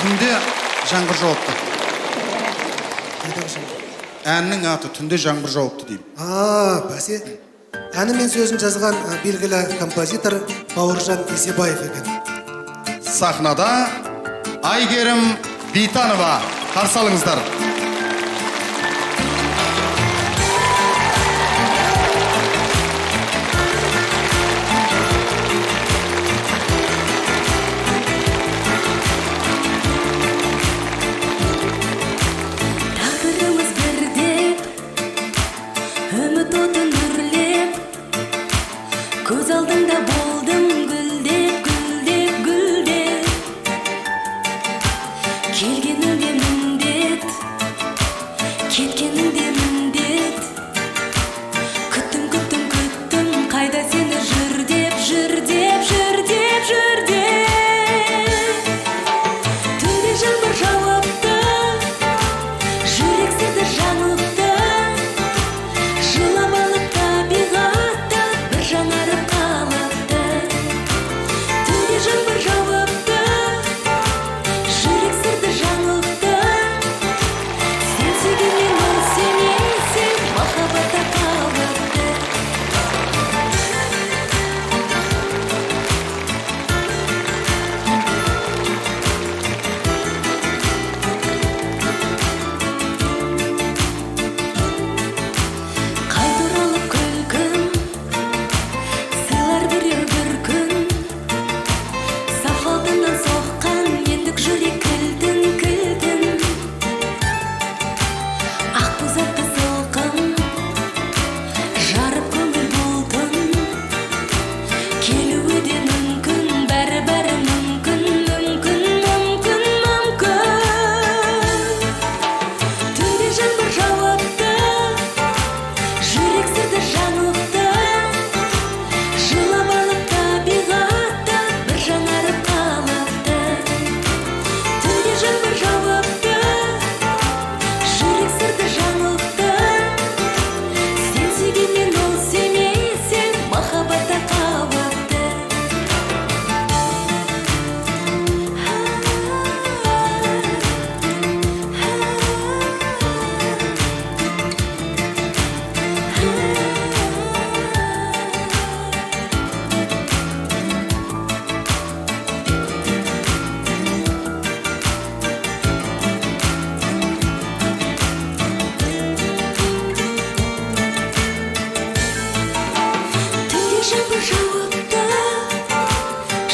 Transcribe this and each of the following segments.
Түнде жаңбыр жауыпты. Әннің аты түнде жаңбыр жауыпты деймін. Бәсе. Әні мен сөзін жазған белгілі композитор Бауыржан Есебаев екен. Сахнада Айгерім Бейтанова. Қарсы алыңыздар. Көз алдымда болдым гүлдеп, гүлдеп, гүлдеп. Келгеніңде міндет, кеткеніңде міндет. Күттім, күттім, күттім, қайда сені жүр деп, жүр деп, жүр деп, жүр деп. Түнде жаңбыр жауыпты, жүрек сізді жаныпты. Жылап алып табиғатта бір жаңарып қалыпты. Түнде жаңбыр жауыпты, жүрек сырды жаңылыпты. Сен сүйгенмен ол сүймейсің, махаббатта қалыпты. Қайтарылып күлкім, сыйлар берер бір күн. Саф алтыннан соққан ендік жүрек кілтін, кілтін. Ақ бұзақты солқын, жарып көңіл болтын. Келуі де мүмкін, бәрі мүмкін, мүмкін, мүмкін, мүмкін. Түнде жаңбыр жауыпты, жүрек сізді жаныпты. Жылап алып табиғатта бір жаңарып қалыпты. Түнде жаңбыр жауыпты, жүрек сізді жаныпты. Сен сүйгенмен ол сүймейсің, махаббатта қалыпты. Түнде жаңбыр жауыпты,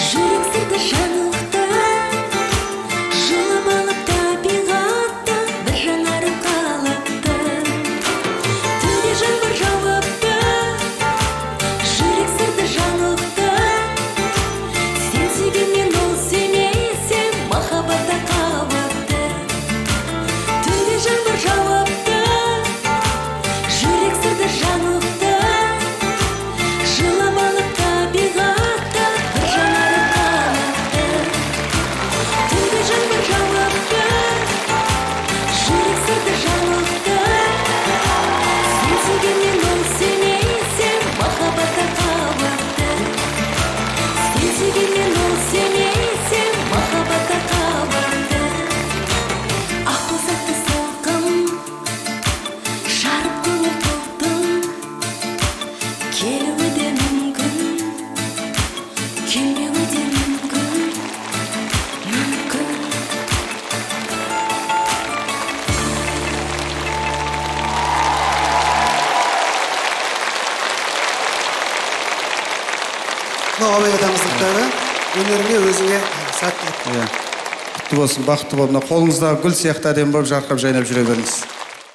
жүрек сізді жаныпты. Жылап алып табиғатта бір жаңарып қалыпты. Түнде жаңбыр жауыпты, жүрек сізді жаныпты. Сен сүйгенмен ол сүймейсің, махаббатта қалыпты. Түнде жаңбыр жауыпты, жүрек сізді жаныпты. Жылап алып табиғатта бір жаңарып қалыпты. Түнде жаңбыр жауыпты, жүрек сізді жаныпты. Сен сүйгенмен ол сүймейсің, махаббатта қалыпты. Сен сүйгенмен ол сүймейсің, махаббатта қалыпты. Ақ бұзақты солқын, жарып көңіл толтым. Келуі де мүмкін, келмеуі де мүмкін, мүмкін. Абай атамыздың кітабы, өнеріңе өзіңе сәттілік. Құтты болсын, бақытты бол. Мына қолыңыздағы гүл сияқты әдемі болып жарқырап жайнап жүре беріңіз.